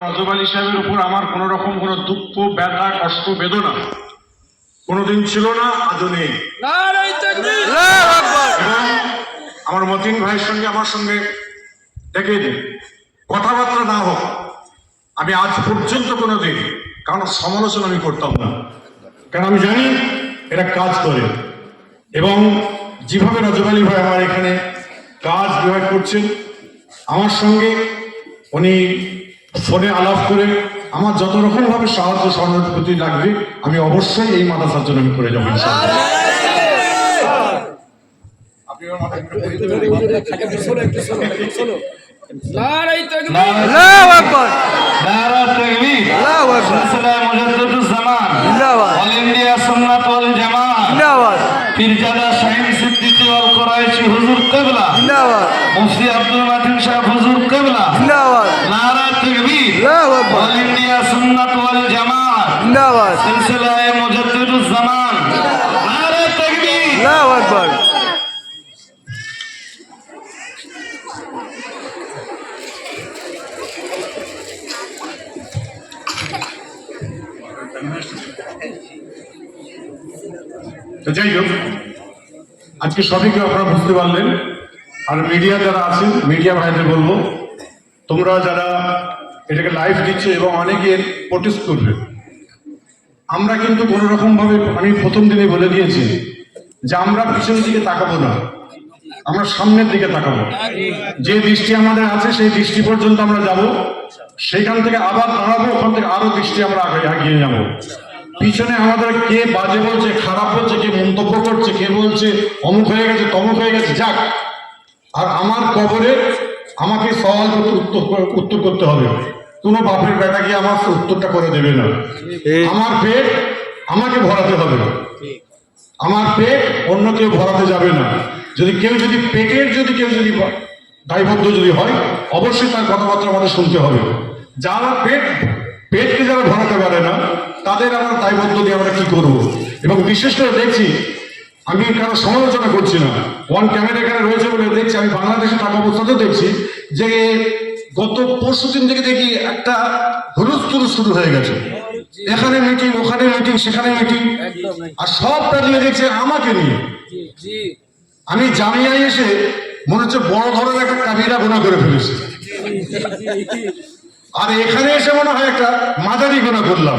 আজব আলী সাহেবের উপর আমার কোন রকম কোন দুঃখ ব্যথা কষ্ট বেদনা কোনোদিন ছিল না, আজও নেই। আমার মতিন ভাইয়ের সঙ্গে আমার সঙ্গে দেখে দিন কথাবার্তা না হোক, আমি আজ পর্যন্ত কোনোদিন কারণ সমালোচনা আমি করতাম না, কারণ আমি জানি এটা কাজ করে। এবং যেভাবে আজব আলী ভাই আমার এখানে কাজ বিভাগ করছেন, আমার সঙ্গে উনি ফোনে আলাপ করে আমার যত রকম ভাবে সাহায্য সহানুভূতি লাগবে আমি অবশ্যই এই মাদ্রাসার জন্য আমি করে যাবো। পীরজাদা শাহিন সিদ্দিকী ওয়াল কুরাইশি হুজুর কিবলা জিন্দাবাদ, মুফতি আব্দুল মাতিন সাহেব হুজুর কিবলা জিন্দাবাদ, নারা তাকবীর আল্লাহু আকবার, অল ইন্ডিয়া সুন্নাত ওয়াল জামাত জিন্দাবাদ, সিলসিলায়ে মুজাদ্দিদুজ জামান নারা তাকবীর আল্লাহু আকবার। তো যাই হোক, আজকে সবাইকে আপনারা বুঝতে পারলেন। আর মিডিয়া যারা আছেন, মিডিয়া ভাইদের বলবো, তোমরা যারা এটাকে লাইভ দিচ্ছে এবং অনেকে প্রোটেস্ট করবে, আমরা কিন্তু কোনো রকম ভাবে, আমি প্রথম দিনে বলে দিয়েছি যে আমরা পিছনের দিকে তাকাবো না, আমরা সামনের দিকে তাকাবো। যে দৃষ্টি আমাদের আছে সেই দৃষ্টি পর্যন্ত আমরা যাব, সেখান থেকে আবার দাঁড়াবো, ওখান থেকে আরো দৃষ্টি আমরা এগিয়ে যাবো। পিছনে আমাদের কে বাজে বলছে, খারাপ বলছে, কে মন্তব্য করছে, কে বলছে অমুক হয়ে গেছে তমুক হয়ে গেছে, যাক। আর আমার কবরে আমাকে সওয়াল করতে উত্তর করতে হবে। কোনো বাপের বেটা গিয়ে আমার উত্তরটা করে দেবে না। আমার পেট আমাকে ভরাতে হবে, আমার পেট অন্য কেউ ভরাতে যাবে না। যদি পেটের কেউ যদি দায়বদ্ধ যদি হয়, অবশ্যই তার কথাবার্তা আমাদের শুনতে হবে। যারা পেটকে যারা ভরাতে পারে না, তাদের আমরা দায়বদ্ধ দিয়ে আমরা কি করব। এবং বিশেষ করে দেখছি, আমি কারো সমালোচনা করছি না, ওয়ান ক্যামেরা এখানে রয়েছে বলে দেখছি, আমি বাংলাদেশে থাকা অবস্থাতেও দেখছি যে গত পরশু দিন থেকে দেখি একটা হুলুস্থুল শুরু হয়ে গেছে। এখানে মিটিং, ওখানে মিটিং, সেখানে মিটিং, আর সবটা নিয়ে দেখছে আমাকে নিয়ে। আমি জামিয়ায় এসে মনে হচ্ছে বড় ধরনের একটা কাবিরা গুনাহ করে ফেলেছি, আর এখানে এসে মনে হয় একটা মাঝারি গুনাহ করলাম।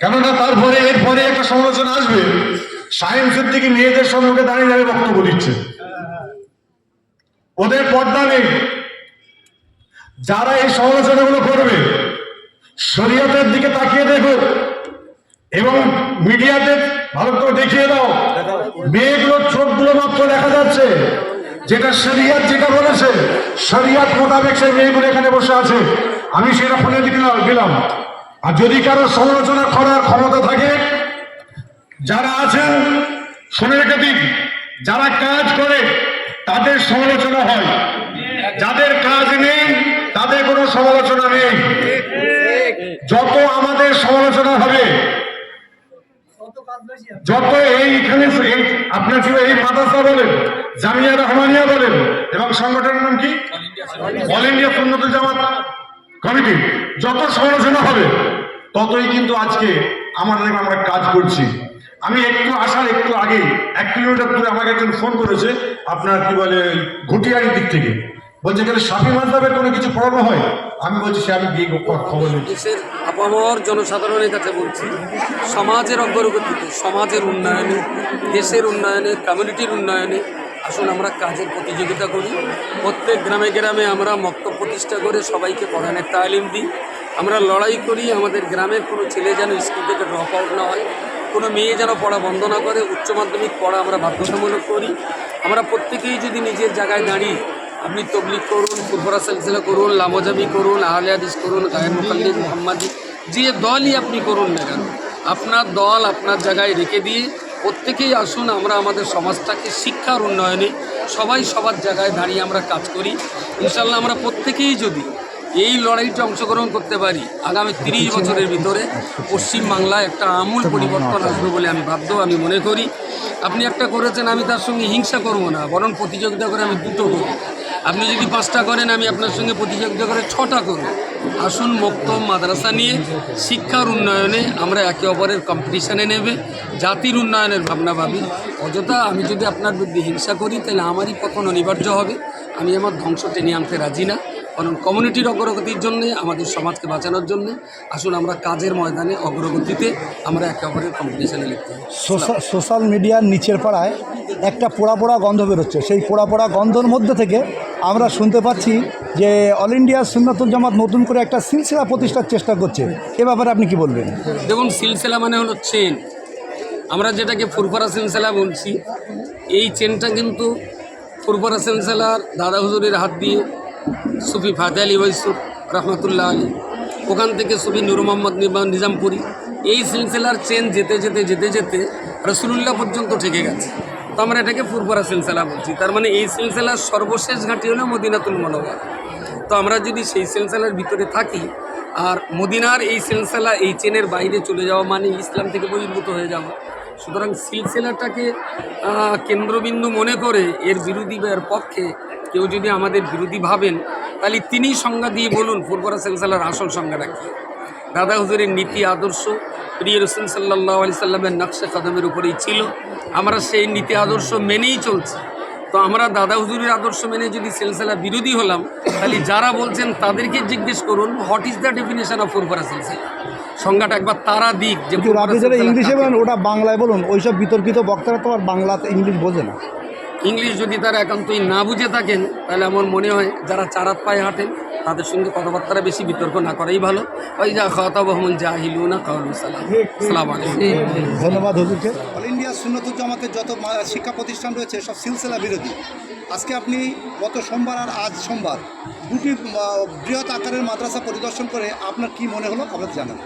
কেননা এরপরে একটা সমালোচনা আসবে, শাহিন সিদ্দিকী মেয়েদের সম্মুখে দাঁড়িয়ে দাঁড়িয়ে বক্তব্য দিচ্ছে, ওদের পর্দা নেই। যারা এই সমালোচনাগুলো করবে, শরীয়তের দিকে তাকিয়ে দেখো এবং মিডিয়াতে ভালো করে দেখিয়ে দাও, মেয়েগুলোর চোখগুলো মাত্র দেখা যাচ্ছে, যেটা শরিয়ত যেটা বলেছে, শরিয়ত মোতাবেক সেই মেয়েগুলো এখানে বসে আছে। আমি সেটা ফোনে দিলাম। আর যদি কারো সমালোচনা করার ক্ষমতা থাকে, যারা আছেন শুনে রেখে দিন, যারা কাজ করে তাদের সমালোচনা হয়, যাদের কাজ নেই তাদের কোনো সমালোচনা নেই। যত আমাদের সমালোচনা হবে, যত এইখানে আপনার ছিল এই মাদ্রাসা বলেন, জামিয়া রহমানিয়া বলেন, এবং সংগঠনের নাম কি, অল ইন্ডিয়া সুন্নাতুল জামাত কমিটি, যত সমালোচনা হবে ততই কিন্তু আজকে আমরা কাজ করছি। আমি আসার একটু আগে 1 কিলোমিটার দূরে আমাকে একজন ফোন করেছে, আপনার কি বলে ঘটিয়ারির দিক থেকে, বলছে এখানে শাফি মাযহাবের কোনো কিছু পড়ানো হয়। আমি বলছি সে আমি গিয়ে খবর নিচ্ছি। দেশের আপামর জনসাধারণের কাছে বলছি, সমাজের অগ্রগতিতে, সমাজের উন্নয়নে, দেশের উন্নয়নে, কমিউনিটির উন্নয়নে আসুন আমরা কাজের প্রতিযোগিতা করি। প্রত্যেক গ্রামে গ্রামে আমরা মক্তব প্রতিষ্ঠা করে সবাইকে কোরআনের তালিম দিই। আমরা লড়াই করি আমাদের গ্রামের কোনো ছেলে যেন স্কুল থেকে ড্রপ আউট না হয়, কোনো মেয়ে যেন পড়া বন্ধ না করে। উচ্চ মাধ্যমিক পড়া আমরা বাধ্যতামূলক করি। আমরা প্রত্যেকেই যদি নিজের জায়গায় দাঁড়িয়ে, আপনি তবলিগ করুন, ফুরফুরা সিলসিলা করুন, লামজাবি করুন, আহলে হাদিস করুন, গায়ের মুকাল্লিদ মুহাম্মাদি, যে দলই আপনি করুন না কেন, আপনার দল আপনার জায়গায় রেখে দিয়ে প্রত্যেকেই আসুন আমরা আমাদের সমাজটাকে শিক্ষার উন্নয়নে সবাই সবার জায়গায় দাঁড়িয়ে আমরা কাজ করি। ইনশাল্লাহ আমরা প্রত্যেকেই যদি এই লড়াইতে অংশগ্রহণ করতে পারি, আগামী 30 বছরের ভিতরে পশ্চিমবাংলায় একটা আমূল পরিবর্তন আসবে বলে আমি মনে করি। আপনি একটা করেছেন, আমি তার সঙ্গে হিংসা করব না, বরং প্রতিযোগিতা করে আমি দুটো করব। আপনি যদি 5টা করেন আমি আপনার সঙ্গে প্রতিযোগিতা করে 6টা করব। আসুন মক্তব মাদ্রাসা নিয়ে শিক্ষার উন্নয়নে আমরা একে অপরের কম্পিটিশানে নেবে জাতির উন্নয়নের ভাবনা ভাবি। অযথা আমি যদি আপনার বিরুদ্ধে হিংসা করি তাহলে আমারই পতন অনিবার্য হবে। আমি আমার ধ্বংস টেনে আনতে রাজি না, কারণ কমিউনিটির অগ্রগতির জন্যে, আমাদের সমাজকে বাঁচানোর জন্যে আসুন আমরা কাজের ময়দানে অগ্রগতিতে আমরা একে অপরের কম্পিটিশানে লিখতে হবে। সোশ্যাল মিডিয়ার নিচের পাড়ায় একটা পোড়া পোড়া গন্ধ বেরোচ্ছে। সেই পোড়া পোড়া গন্ধর মধ্যে থেকে আমরা শুনতে পাচ্ছি যে অল ইন্ডিয়া সুন্নাতুল জামাত নতুন করে একটা সিলসিলা প্রতিষ্ঠার চেষ্টা করছে। এ ব্যাপারে আপনি কি বলবেন? দেখুন, সিলসিলা মানে হলো চেন। আমরা যেটাকে ফুরফুরা সিলসিলা বলছি, এই চেনটা কিন্তু ফুরফুরা সিলসিলার দাদা হুজুরের হাত দিয়ে সুফি ফাতে আলী ওয়াইসুর রহমতুল্লাহ আলী, ওখান থেকে সুফি নুর মোহাম্মদ নিজামপুরি, এই সিলসিলার চেন যেতে যেতে যেতে যেতে রসুলুল্লাহ পর্যন্ত ঠেকে গেছে। তো আমরা এটাকে ফুরফুরা সিলসিলা বলছি। তার মানে এই সিলসিলার সর্বশেষ ঘাঁটি হলো মদিনাতুল মুনাওয়ারা। তো আমরা যদি সেই সিলসিলার ভিতরে থাকি, আর মদিনার এই সিলসিলা এই চেনের বাইরে চলে যাওয়া মানে ইসলাম থেকে বহির্ভূত হয়ে যাওয়া। সুতরাং সিলসিলাটাকে কেন্দ্রবিন্দু মনে করে এর বিরোধী বা এর পক্ষে কেউ যদি আমাদের বিরোধী ভাবেন, তাহলে তিনি সংজ্ঞা দিয়ে বলুন ফুরফুরা সিলসিলার আসল সংজ্ঞাটা কী। দাদা হুজুরের নীতি আদর্শ প্রিয় রসুল সাল্লাল্লাহু আলাইহি সাল্লামের নকশে কদমের উপরেই ছিল, আমরা সেই নীতি আদর্শ মেনেই চলছি। তো আমরা দাদা হুজুরের আদর্শ মেনে যদি সিলসিলা বিরোধী হলাম, তাহলে যারা বলছেন তাদেরকে জিজ্ঞেস করুন what is the definition of Furfura silsila, সংজ্ঞাটা একবার তারা দিক। যে আপনি যারা ইংলিশে বলেন ওটা বাংলায় বলুন। ওইসব বিতর্কিত বক্তারা তো আর বাংলাতে ইংলিশ বোঝে না। ইংলিশ যদি তারা একান্তই না বুঝে থাকেন, তাহলে আমার মনে হয় যারা চারাত পায়ে হাঁটেন তাদের সঙ্গে কথাবার্তা বেশি বিতর্ক না করাই ভালো। ওই যা খাতাবহুল জাহিলুনা কাউলু সালাম। আসসালামু আলাইকুম। ধন্যবাদ হুজুরকে। অল ইন্ডিয়া সুন্নাতুল জামাতের যত শিক্ষা প্রতিষ্ঠান রয়েছে সব সিলসিলা বিরোধী। আজকে আপনি গত সোমবার আর আজ সোমবার দুটি বৃহৎ আকারের মাদ্রাসা পরিদর্শন করে আপনার কি মনে হলো আপনাদের জানান।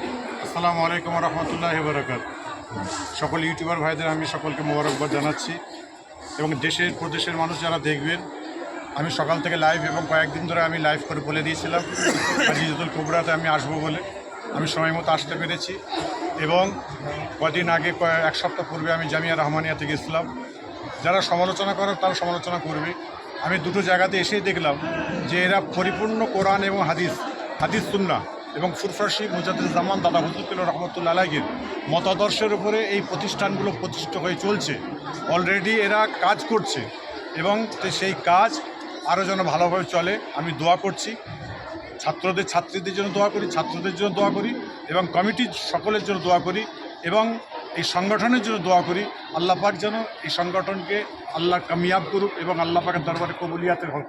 আসসালামু আলাইকুম রহমতুল্লাহি ওয়া বারাকাতুহু। সকল ইউটিউবার ভাইদের আমি সকলকে মোবারকবাদ জানাচ্ছি, এবং দেশের প্রদেশের মানুষ যারা দেখবেন, আমি সকাল থেকে লাইভ এবং কয়েকদিন ধরে আমি লাইভ করে বলে দিয়েছিলাম আজিজুল কুবরাতে আমি আসবো বলে। আমি সময় মতো আসতে পেরেছি, এবং কদিন আগে এক সপ্তাহ পূর্বে আমি জামিয়া রহমানিয়াতে গেছিলাম। যারা সমালোচনা করার তারা সমালোচনা করবে। আমি দুটো জায়গাতে এসেই দেখলাম যে এরা পরিপূর্ণ কোরআন এবং হাদিস সুন্নাহ এবং ফুরফুরা মুজাদ্দিদুজ্জামান দাদা হুজুর রহমতুল্লাহ আলাইহির মতাদর্শের উপরে এই প্রতিষ্ঠানগুলো প্রতিষ্ঠিত হয়ে চলছে। অলরেডি এরা কাজ করছে, এবং সেই কাজ আরও যেন ভালোভাবে চলে আমি দোয়া করছি। ছাত্রীদের জন্য দোয়া করি, ছাত্রদের জন্য দোয়া করি, এবং কমিটির সকলের জন্য দোয়া করি, এবং এই সংগঠনের জন্য দোয়া করি। আল্লাহ পাক যেন এই সংগঠনকে আল্লাহ কামিয়াব করুক এবং আল্লাহ পাকের দরবারে কবুলিয়াতের হোক,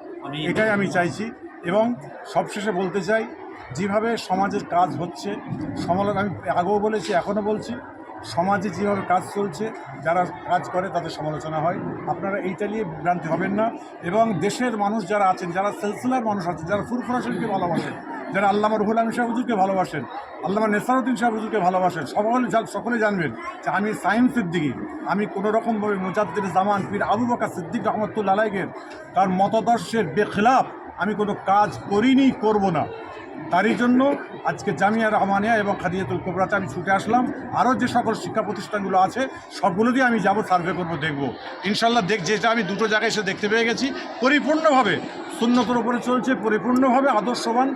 এটাই আমি চাইছি। এবং সবশেষে বলতে চাই, যেভাবে সমাজের কাজ হচ্ছে, আমি আগেও বলেছি এখনও বলছি, সমাজে যেভাবে কাজ চলছে যারা কাজ করে তাদের সমালোচনা হয়। আপনারা এইটা নিয়ে বিভ্রান্তি হবেন না। এবং দেশের মানুষ যারা আছেন, যারা সিলসিলার মানুষ আছেন, যারা ফুরফুরা শরীফকে ভালোবাসেন, যারা আল্লামা রুহুল আমিন শাহ হুজুরকে ভালোবাসেন, আল্লামা নেসারউদ্দিন শাহ হুজুরকে ভালোবাসেন, সকলে জানবেন যে আমি সাইম সিদ্দিকী, আমি কোনোরকমভাবে মুজাদ্দিদুজ্জামান পীর আবু বকর সিদ্দিক রহমতুল্লাহ আলাইহির তার মতাদর্শের বেখিলাফ আমি কোনো কাজ করিনি, করব না। তারই জন্য আজকে জামিয়া রহমানিয়া এবং খাদিজাতুল কুবরাতে আমি ছুটে আসলাম। আরও যে সকল শিক্ষা প্রতিষ্ঠানগুলো আছে সবগুলো দিয়ে আমি যাব, সার্ভে করব, দেখব ইনশাল্লাহ। যেটা আমি দুটো জায়গায় এসে দেখতে পেয়ে গেছি, পরিপূর্ণভাবে সুন্নতের উপরে চলছে, পরিপূর্ণভাবে আদর্শবান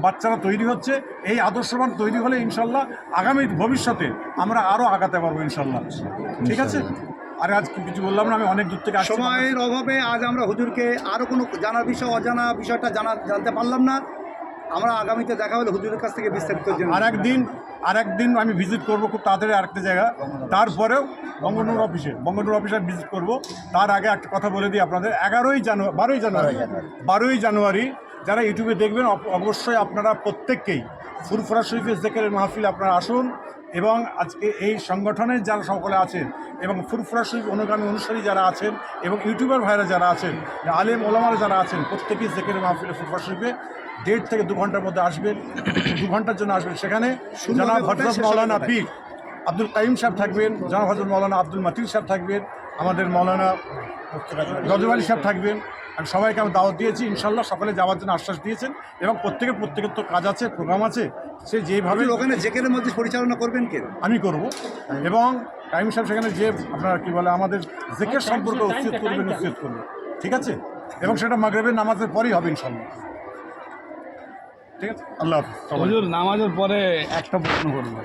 বাচ্চারা তৈরি হচ্ছে। এই আদর্শবান তৈরি হলে ইনশাল্লাহ আগামী ভবিষ্যতে আমরা আরও আগাতে পারবো ইনশাল্লাহ। ঠিক আছে? আর আজ কিছু বললাম না, আমি অনেক দূর থেকে সময়ের অভাবে আজ আমরা হুজুরকে আরও কোনো জানার বিষয়, অজানা বিষয়টা জানতে পারলাম না। আমরা আগামীতে দেখা হলে হুজুরের কাছ থেকে বিস্তারিত আরেকদিন আমি ভিজিট করবো খুব তাড়াতাড়ি আরেকটা জায়গা। তারপরেও বঙ্গনুর অফিসে ভিজিট করব। তার আগে একটা কথা বলে দিই আপনাদের, 12ই জানুয়ারি যারা ইউটিউবে দেখবেন অবশ্যই আপনারা প্রত্যেককেই ফুরফুরা শরীফের জিকিরের মাহফিলে আপনারা আসুন। এবং আজকে এই সংগঠনের যারা সকলে আছেন এবং ফুরফুরা শরীফ অনুসারী যারা আছেন এবং ইউটিউবার ভাইরা যারা আছেন, আলেম ওলামারা যারা আছেন, প্রত্যেকেই জিকিরের মাহফিলে ফুরফুরা শরীফে 1.5 থেকে 2 ঘন্টার মধ্যে আসবেন, 2 ঘন্টার জন্য আসবেন। সেখানে জনাব হযরত মাওলানা পীর আব্দুল কাইম সাহেব থাকবেন, জনাব হযরত মাওলানা আব্দুল মাতিন সাহেব থাকবেন, আমাদের মাওলানা রজব আলী সাহেব থাকবেন। আমি সবাইকে আমি দাওয়াত দিয়েছি, ইনশাল্লাহ সকলে যাওয়ার জন্য আশ্বাস দিয়েছেন। এবং প্রত্যেকের তো কাজ আছে, প্রোগ্রাম আছে, সে যেভাবে ওখানে জিকিরের মধ্যে পরিচালনা করবেন কে? আমি করব। এবং কাইম সাহেব সেখানে যে আপনার কী বলে আমাদের জিকির সম্পর্কে উচ্ছেদ করবে। ঠিক আছে? এবং সেটা মাগরিবের নামাজের পরেই হবে ইনশাল্লাহ। ঠিক আছে, আল্লাহ হাফিজ সবাই। হুজুর নামাজের পরে একটা প্রশ্ন করবো,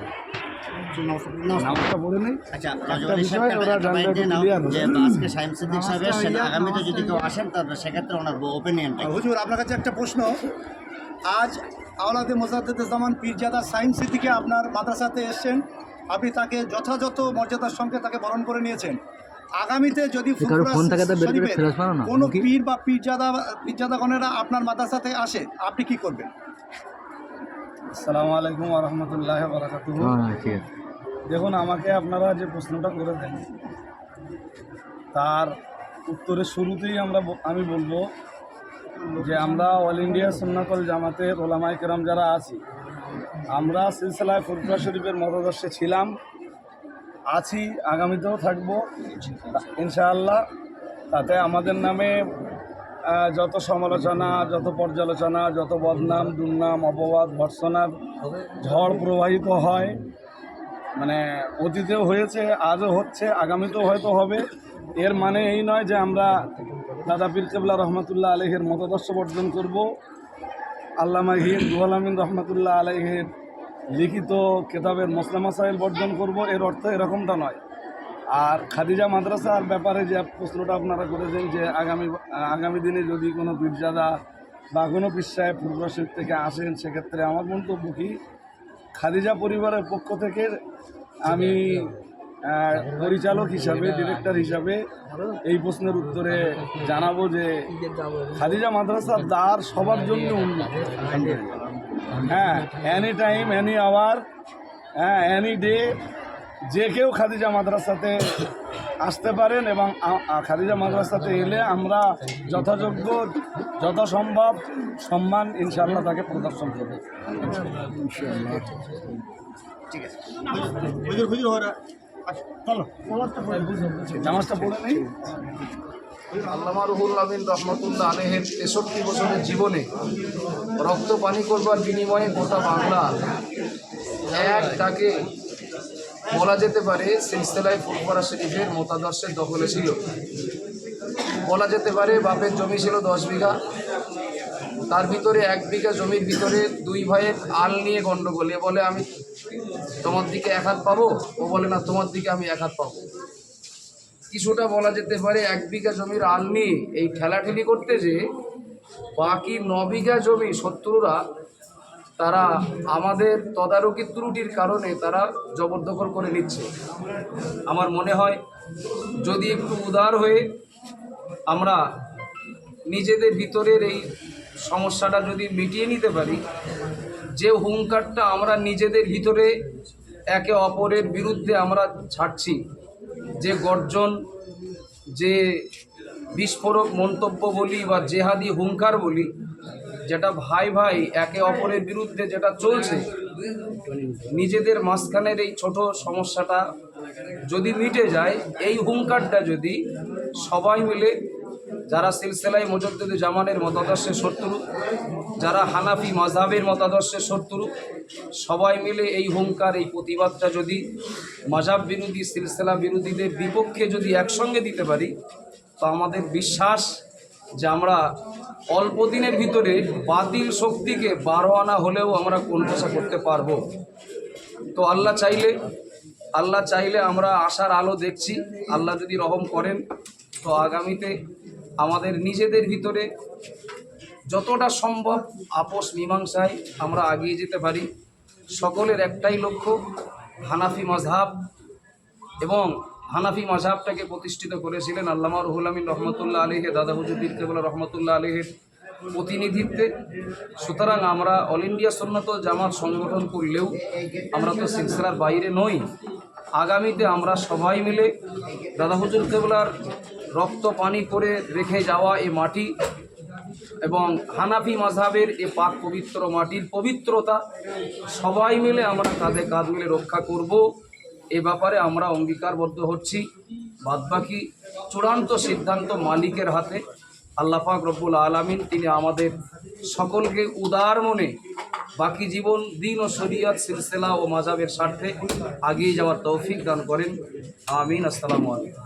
নামাজটা পড়ে নেই। আচ্ছা, একটা বিষয় ওরা জানলে একটু clear হবে। যে আজকে শাহিন সিদ্দিক সাহেব এসেছেন, আগামীতে যদি কেউ আসেন তাহলে সেক্ষেত্রে ওনার ওপিনিয়নটা হুজুর আপনার কাছে একটা প্রশ্ন, আজ আওলাদে মোজাদ্দেদুজ্জামান পীরজাদা শাহিন সিদ্দিকী আপনার মাদ্রাসাতে এসেছেন, আপনি তাকে যথাযথ মর্যাদার সঙ্গে তাকে বরণ করে নিয়েছেন। আগামীতে যদি ফুরফুরা শরীফের কোনো পীর বা পীরজাদাগণেরা আপনার মাদ্রাসাতে আসে, আপনি কি করবেন? আসসালামু আলাইকুম ওয়া রাহমাতুল্লাহি ওয়া বারাকাতুহু। দেখুন, আমাকে আপনারা যে প্রশ্নটা করে দেন তার উত্তরের শুরুতেই আমি বলবো যে আমরা অল ইন্ডিয়া সুন্নাত ওয়াল জামাতের ওলামায়ে কেরাম যারা আছি, আমরা সিলসিলায়ে ফুরফুরা শরীফের মতাদর্শে ছিলাম, আছি, আগামীতেও থাকবো ইনশাআল্লাহ। তাতে আমাদের নামে যত সমালোচনা, যত পর্যালোচনা, যত বদনাম, দুর্নাম, অপবাদ, ভর্ৎসনার ঝড় প্রবাহিত হয়, মানে অতীতেও হয়েছে, আজও হচ্ছে, আগামীতেও হয়তো হবে। এর মানে এই নয় যে আমরা দাদা পীর কেবলা রহমতুল্লাহ আলাইহির মতাদর্শ বর্জন করব, আল্লামা রুহুল আমিন রহমতুল্লাহ আলাইহির লিখিত কেতাবের মসলা মাসাইল বর্জন করব, এর অর্থ এরকমটা নয়। আর খাদিজা মাদ্রাসার ব্যাপারে যে প্রশ্নটা আপনারা করেছেন যে আগামী দিনে যদি কোনো পীরজাদা বা কোনো পীর সাহেব ফুরফুরা শরীফ থেকে আসেন, সেক্ষেত্রে আমার মন্তব্য কি, খাদিজা পরিবারের পক্ষ থেকে আমি পরিচালক হিসাবে, ডিরেক্টর হিসাবে এই প্রশ্নের উত্তরে জানাবো যে খাদিজা মাদ্রাসার দ্বার সবার জন্য উন্নত। হ্যাঁ, এনি টাইম, এনি আওয়ার, হ্যাঁ, এনি ডে যে কেউ খাদিজা মাদ্রাসাতে আসতে পারেন, এবং খাদিজা মাদ্রাসাতে এলে আমরা যথাযোগ্য, যথাসম্ভব সম্মান ইনশাআল্লাহ তাকে প্রদর্শন করব। ঠিক আছে। নামাজটা পড়ে নেই। আল্লামা রুহুল আমিন রহমতুল্লাহ আলাইহির 63 বছরের জীবনে রক্ত পানি করবার বিনিময়ে গোটা বাংলা এক ডাকে বলা যেতে পারে সিলসিলায়ে ফুরফুরা শরীফের মতাদর্শের দখলে ছিল। বলা যেতে পারে বাপের জমি ছিল 10 বিঘা, তার ভিতরে 1 বিঘা জমির ভিতরে 2 ভাইয়ের আল নিয়ে গণ্ডগোল। এ বলে আমি তোমার দিকে 1 হাত পাবো, ও বলে না তোমার দিকে আমি 1 হাত পাবো। কিছুটা বলা যেতে পারে 1 বিঘা জমির আল নিয়ে এই ঠেলাঠেলি করতে যে বাকি 9 বিঘা জমি শত্রুরা তারা আমাদের তদারকি ত্রুটির কারণে তারা জবরদখল করে নিচ্ছে। আমার মনে হয় যদি একটু উদার হয়ে আমরা নিজেদের ভিতরের এই সমস্যাটা যদি মিটিয়ে নিতে পারি, যে হুঙ্কারটা আমরা নিজেদের ভিতরে একে অপরের বিরুদ্ধে আমরা ছাড়ছি, যে গর্জন, যে বিস্ফোরক মন্তব্য বলি বা জেহাদি হুঙ্কার বলি, যেটা ভাই ভাই একে অপরের বিরুদ্ধে যেটা চলছে, নিজেদের মাঝখানের এই ছোট সমস্যাটা যদি মিটে যায়, এই হুঙ্কারটা যদি সবাই মিলে, যারা সিলসিলায়ে মুজাদ্দিদে জামানের মতাদর্শের শত্রু, যারা হানাফি মাযহাবের মতাদর্শের শত্রু, সবাই মিলে এই হুঙ্কার, এই প্রতিবাদটা যদি মাযহাব বিরোধী, সিলসিলা বিরোধীদের বিপক্ষে যদি একসঙ্গে দিতে পারি, তো আমাদের বিশ্বাস যে আমরা অল্প দিনের ভিতরে বাতিল শক্তিকে 12 আনা হলেও আমরা কোণঠাসা করতে পারবো। তো আল্লাহ চাইলে আমরা আশার আলো দেখছি। আল্লাহ যদি রহম করেন তো আগামীতে আমাদের নিজেদের ভিতরে যতটা সম্ভব আপোষ মীমাংসায় আমরা এগিয়ে যেতে পারি। সকলের একটাই লক্ষ্য, হানাফি মাযহাব, এবং হানাফি মাযহাবটাকে প্রতিষ্ঠিত করেছিলেন আল্লামা রুহুল আমিন রহমতুল্লাহ আলাইহি, দাদা হুজুর পীর কেবলা রহমতুল্লাহ আলাইহির প্রতিনিধিত্বে। সুতরাং আমরা অল ইন্ডিয়া সুন্নাত ওয়াল জামাত সংগঠন করলেও আমরা তো সিলসিলার বাইরে নই। আগামীতে আমরা সবাই মিলে দাদা হুজুর কেবলার রক্ত পানি করে রেখে যাওয়া এই মাটি এবং হানাফি মাযহাবের এ পাক পবিত্র মাটির পবিত্রতা সবাই মিলে আমরা কাঁধে কাঁধ মিলে রক্ষা করব। এ ব্যাপারে আমরা অঙ্গীকারবদ্ধ হচ্ছি। বাদবাকি চূড়ান্ত সিদ্ধান্ত মালিকের হাতে। আল্লাহ পাক রব্বুল আলামিন তিনি আমাদের সকলকে উদার মনে বাকি জীবন দিন ও শরিয়ত, সিলসিলা ও মাযহাবের স্বার্থে এগিয়ে যাওয়ার তৌফিক দান করেন। আমিন। আসসালামু আলাইকুম।